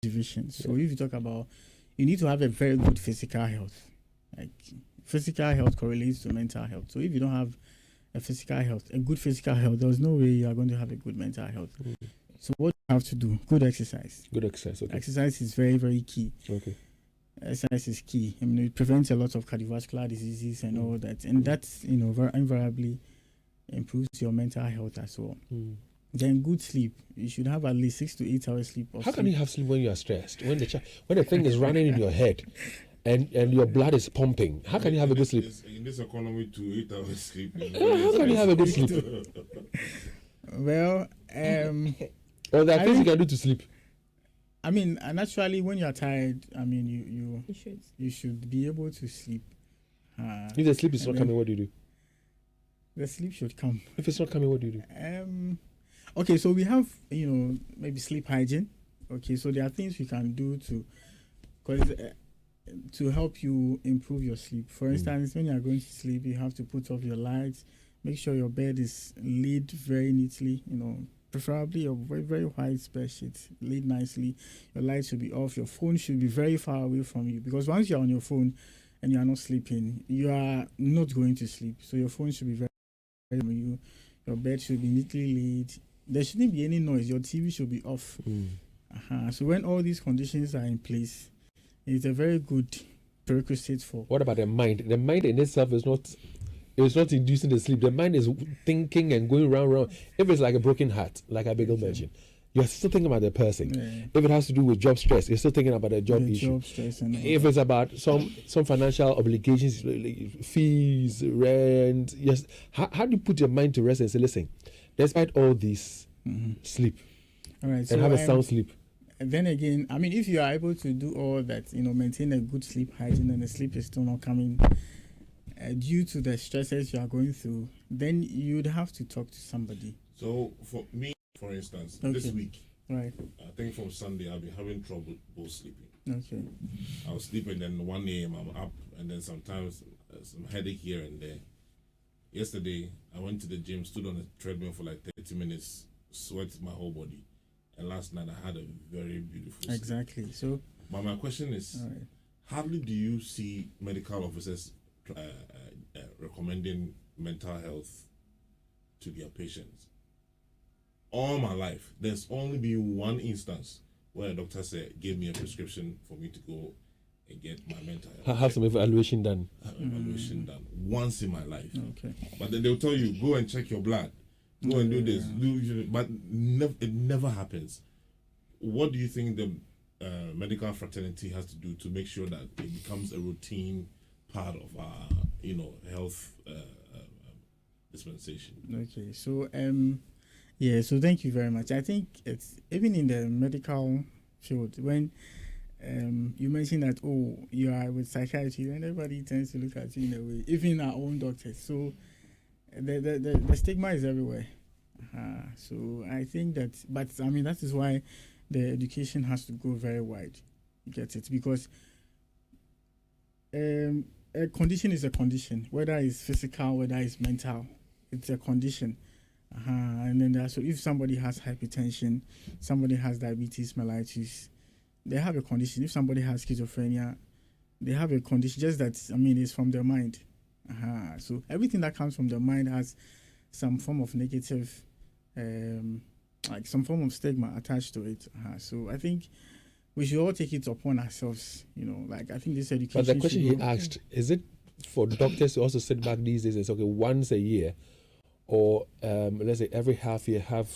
division. So if you talk about, you need to have a very good physical health. Like physical health correlates to mental health. So if you don't have a good physical health, there's no way you are going to have a good mental health. So what you have to do, good exercise. Good exercise. Okay. Exercise is very, very key. Okay. Exercise is key. I mean, it prevents a lot of cardiovascular diseases and all that, and that's invariably improves your mental health as well. Then good sleep. You should have at least 6 to 8 hours sleep. How can you have sleep when you are stressed? When the thing is running in your head, and your blood is pumping. How can you have a good sleep? In this economy, to 8 hours sleep. How can you have a good sleep? Well, or there are things you can do to sleep. I mean, naturally, when you are tired, I mean, you should be able to sleep. If the sleep is not coming, what do you do? The sleep should come. If it's not coming, what do you do? Okay, so we have, maybe sleep hygiene. Okay, so there are things we can do to help you improve your sleep. For instance, when you are going to sleep, you have to put off your lights. Make sure your bed is laid very neatly, preferably a very, very white bed sheet, laid nicely. Your lights should be off. Your phone should be very far away from you, because once you're on your phone and you are not sleeping, you are not going to sleep. So your phone should be very, very from you. Your bed should be neatly laid. There shouldn't be any noise. Your TV should be off. So when all these conditions are in place, it's a very good prerequisite for. What about the mind? The mind in itself is not inducing the sleep. The mind is thinking and going round. If it's like a broken heart, like I mentioned, you're still thinking about the person. Yeah. If it has to do with job stress, you're still thinking about the job issue. Job stress and if it's about some financial obligations, fees, rent, yes. How do you put your mind to rest and say, listen, despite all this, sleep, all right, and have a sound sleep? And then again, I mean, if you are able to do all that, maintain a good sleep hygiene, and the sleep is still not coming due to the stresses you are going through, then you'd have to talk to somebody. So for me, for instance, this week, right? I think from Sunday I've been having trouble sleeping. Okay. I was sleeping, then 1 a.m. I'm up, and then sometimes some headache here and there. Yesterday I went to the gym, stood on a treadmill for like 30 minutes, sweat my whole body. And last night I had a very beautiful sleep. Exactly. So, but my question is, hardly do you see medical officers recommending mental health to their patients? All my life, there's only been one instance where a doctor gave me a prescription for me to go and get my mental health. Have some evaluation done. Done once in my life. Okay. But then they'll tell you, go and check your blood. Go and do this. But it never happens. What do you think the medical fraternity has to do to make sure that it becomes a routine part of our, health dispensation? Okay, so so thank you very much. I think it's even in the medical field, when you mentioned that you are with psychiatry, and everybody tends to look at you in a way, even our own doctors. So the stigma is everywhere. So I think that, but I mean, that is why the education has to go very wide. You get it? Because a condition is a condition, whether it's physical, whether it's mental, it's a condition. And then so if somebody has hypertension, somebody has diabetes mellitus, they have a condition. If somebody has schizophrenia, they have a condition. Just that, I mean, it's from their mind. So everything that comes from the mind has some form of negative, like some form of stigma attached to it. So I think we should all take it upon ourselves, like I think this education. But the question he asked, is it for doctors to also sit back these days and say, okay, once a year, or let's say every half year, have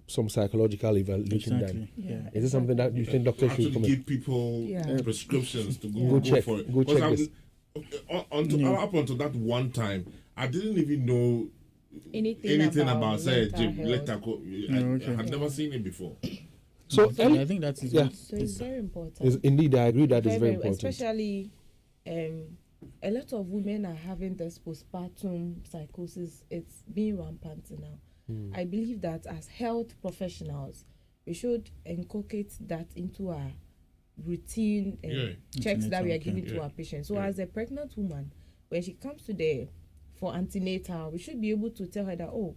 some psychological evaluation done? Yeah. Is this something that you think doctors should give people prescriptions to go check for it? Go check this. Up until that one time, I didn't even know anything about say letter. I had never seen it before. So I think that is so it's very important. Indeed, I agree that is very important. Especially, a lot of women are having this postpartum psychosis. It's being rampant now. I believe that as health professionals, we should inculcate that into our routine checks that we are giving to our patients. So as a pregnant woman, when she comes for antenatal, we should be able to tell her that,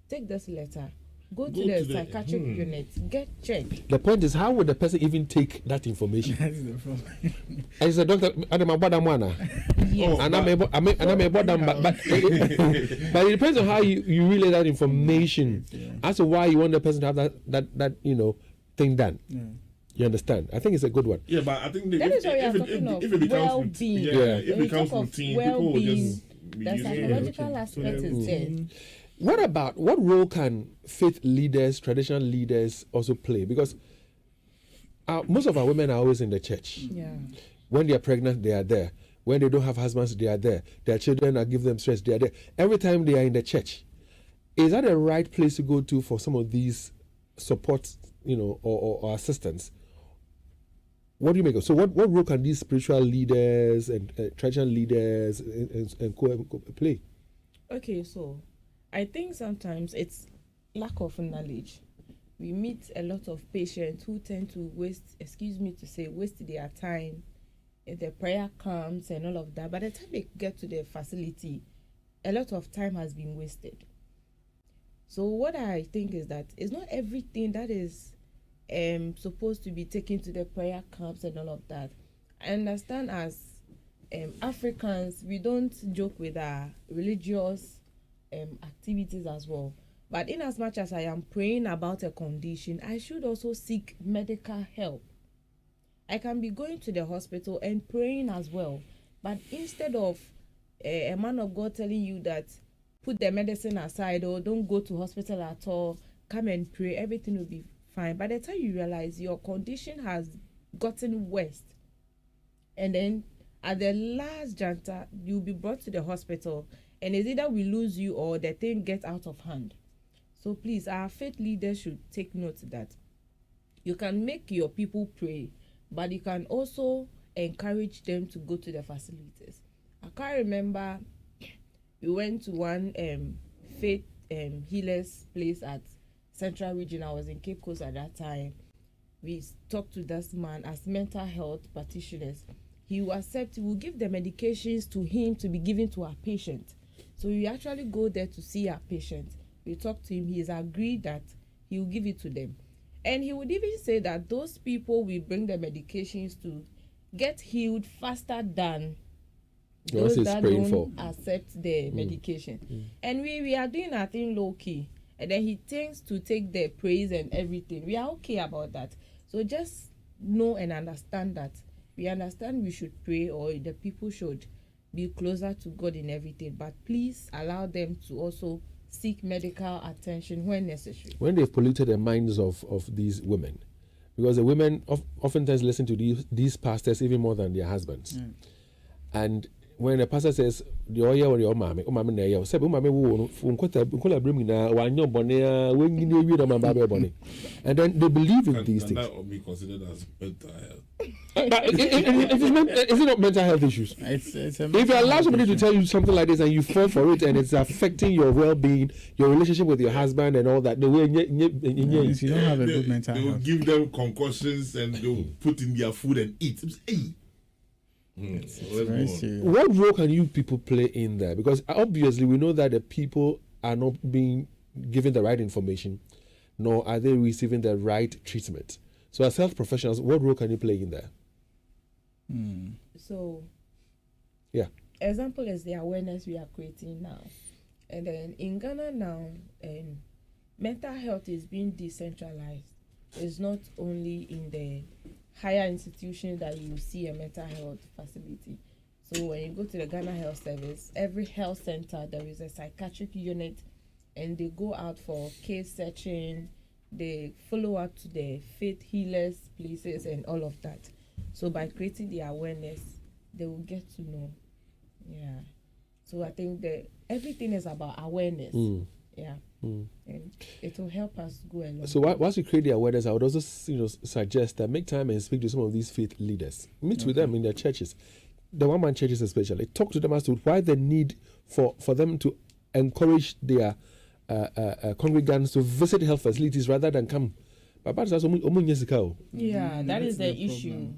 take this letter. Go to the psychiatric unit, get checked. The point is, how would the person even take that information? That's the problem. I said, Doctor, I'm about that one. Yes. And I'm about them, but it depends on how you relay that information as to why you want the person to have that thing done. Yeah. You understand? I think it's a good one. Yeah, but I think that is what we are talking of. If it becomes well-being. if it becomes routine, people will just be the psychological aspect is there. What role can faith leaders, traditional leaders also play? Because most of our women are always in the church. Yeah. When they are pregnant, they are there. When they don't have husbands, they are there. Their children are give them stress, they are there. Every time they are in the church. Is that the right place to go to for some of these support, or assistance? What do you make of? So what role can these spiritual leaders and traditional leaders and play? Okay, so I think sometimes it's lack of knowledge. We meet a lot of patients who tend to waste their time. If the prayer comes and all of that, by the time they get to the facility, a lot of time has been wasted. So what I think is that it's not everything that is supposed to be taken to the prayer camps and all of that. I understand as Africans, we don't joke with our religious activities as well. But in as much as I am praying about a condition, I should also seek medical help. I can be going to the hospital and praying as well. But instead of a man of God telling you that put the medicine aside or don't go to hospital at all, come and pray, everything will be fine. By the time you realize your condition has gotten worse, and then at the last juncture, you'll be brought to the hospital, and it's either we lose you or the thing gets out of hand. So please, our faith leaders should take note that you can make your people pray, but you can also encourage them to go to the facilities. I can't remember, we went to one faith healers place at Central Region. I was in Cape Coast at that time. We talked to this man as mental health practitioners. He will accept, we'll give the medications to him to be given to our patient. So we actually go there to see our patient. We talk to him. He has agreed that he will give it to them. And he would even say that those people will bring the medications to get healed faster than those that don't accept the medication. And we are doing our thing low key. And then he tends to take the praise and everything. We are okay about that. So just know and understand that we understand we should pray, or the people should be closer to God in everything. But please allow them to also seek medical attention when necessary. When they've polluted the minds of these women, because the women oftentimes listen to these pastors even more than their husbands. And when a pastor says the oil or your mommy, say and then they believe in these things. That be considered as mental health? Is it not mental health issues? It's if you allow somebody to tell you something like this and you fall for it and it's affecting your well-being, your relationship with your husband and all that, the way you don't have a good mental health. They will give them concussions and they will put in their food and eat. What role can you people play in there? Because obviously we know that the people are not being given the right information, nor are they receiving the right treatment. So as health professionals, what role can you play in there? So, yeah. Example is the awareness we are creating now. And then in Ghana now, mental health is being decentralized. It's not only in the higher institutions that you see a mental health facility. So when you go to the Ghana Health Service, every health center, there is a psychiatric unit, and they go out for case searching, they follow up to the faith healers places and all of that. So by creating the awareness, they will get to know. Yeah. So I think that everything is about awareness. Yeah. And it will help us go along. So once you create the awareness, I would also suggest that make time and speak to some of these faith leaders. Meet with them in their churches, the one-man churches especially. Talk to them as to why the need for them to encourage their congregants to visit health facilities rather than come. Yeah, that is the issue.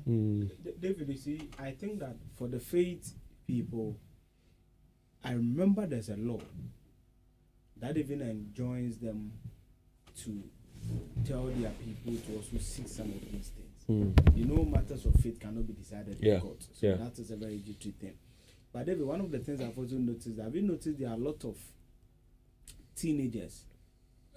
David, you see, I think that for the faith people, I remember there's a law that even enjoins them to tell their people to also seek some of these things. Mm. You know, matters of faith cannot be decided Yeah. in court. So that is a very good thing. But David, one of the things I've also noticed, have you noticed there are a lot of teenagers,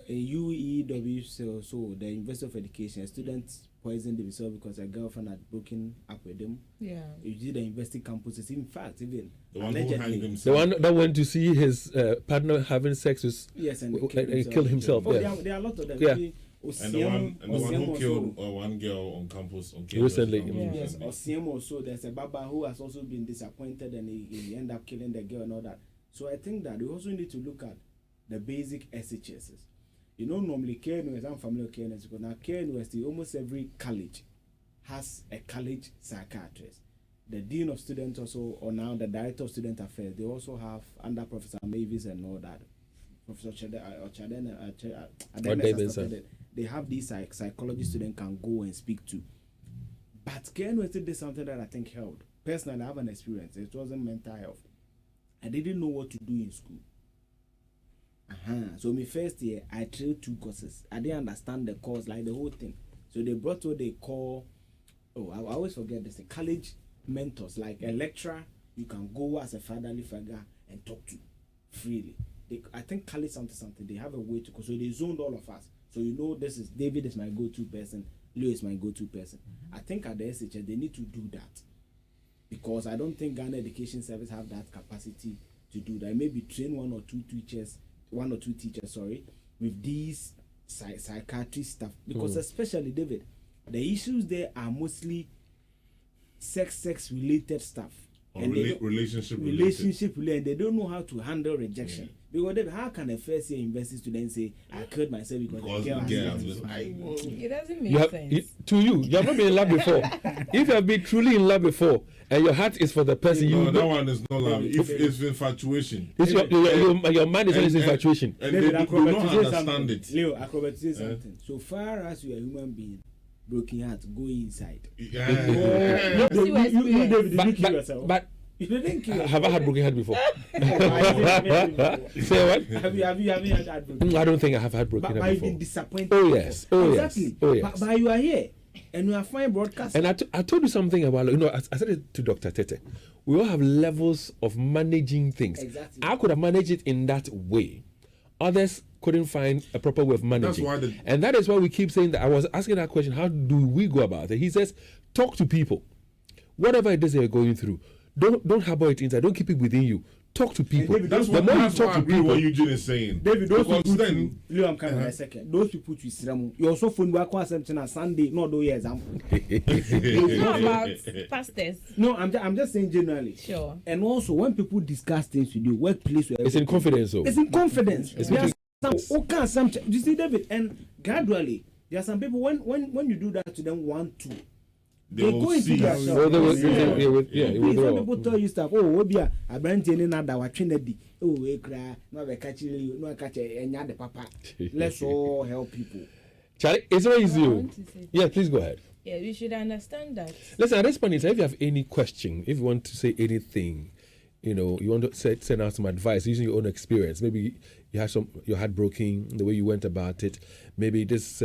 UEW, so the University of Education, students poisoned themselves because a girlfriend had broken up with them. Yeah. You see the university campuses. In fact, even The one who hanged The himself. one that went to see his partner having sex with and killed himself. Oh, Yeah. there are a lot of them. Yeah. Maybe And the one who also. killed one girl on campus on Recently. Yes, Osiem also. There's a Baba who has also been disappointed and he ended up killing the girl and all that. So I think that we also need to look at the basic SHSs. You know, normally KNUS, I'm familiar with KNUS because now KNUS, almost every college has a college psychiatrist. The dean of students also, or now the director of student affairs, they also have under Professor Mavis and all that. Professor Chaden, they have these psychology students can go and speak to. But KNUS did something that I think helped. Personally, I have an experience. It wasn't mental health. I didn't know what to do in school. So my first year, I trailed 2 courses. I didn't understand the course, like the whole thing. So they brought what they call, I always forget this, college mentors, like a lecturer you can go as a fatherly figure and talk to freely. I think college something, they have a way to go. So they zoned all of us. So you know, this is David is my go-to person, Leo is my go-to person. I think at the SHS, they need to do that. Because I don't think Ghana Education Service have that capacity to do that. Maybe train one or two teachers, with these psychiatry stuff. Because especially, David, the issues there are mostly sex related stuff. Or and relationship related, and they don't know how to handle rejection. Because David, how can a first year university student say, I killed myself because the girl It doesn't make sense. You have not been in love before. If you have been truly in love before and your heart is for the person, that one is not love. If it's infatuation, it's your mind is always infatuation. And they do not understand it. Leo, acrobat say something. So far as you are a human being, broken heart, go inside. Yeah. David, kill yourself. But you didn't kill yourself. have I had broken heart before? Say what? Have you had broken? I don't think I have had broken But heart you've before. been disappointed. Oh yes. Exactly. Oh yes. But you are here and you are fine broadcasting. And I told you something about, I said it to Dr. Tetteh. We all have levels of managing things. Exactly. I could have managed it in that way. Others couldn't find a proper way of managing. That's why and that is why we keep saying that. I was asking that question, how do we go about it? He says, talk to people. Whatever it is they're going through, don't harbor it inside. Don't keep it within you. Talk to people. David, That's the what, more you that's talk what I to agree people, what Eugene is saying. David, those because people then, Leo, I'm coming in a second. Those people to Israel, you also phone back on something on Sunday, not do example. How about pastors? No, I'm just saying generally. Sure. And also when people discuss things with you, workplace, it's in confidence. So. It's in confidence. It's There are some you see, David, and gradually there are some people when you do that to them 1, 2. They go into their shop. Some people tell you stuff. Oh, we be a brand new nada wa Trinity. Oh, we cry. No, we catch you. No, catch any the papa. Let's all help people. Charlie, it's very easy. I want to say- Yeah, please go ahead. Yeah, we should understand that. Listen, at this point in time, if you have any question, if you want to say anything, you want to send out some advice using your own experience. Maybe you had your heart broken, the way you went about it. Maybe this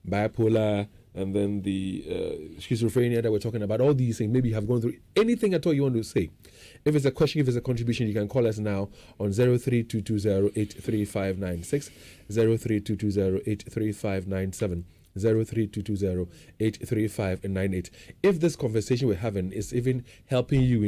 bipolar and then the schizophrenia that we're talking about. All these things. Maybe you have gone through anything at all you want to say. If it's a question, if it's a contribution, you can call us now on 0322083596, 0322083597. 0322083598. If this conversation we're having is even helping you in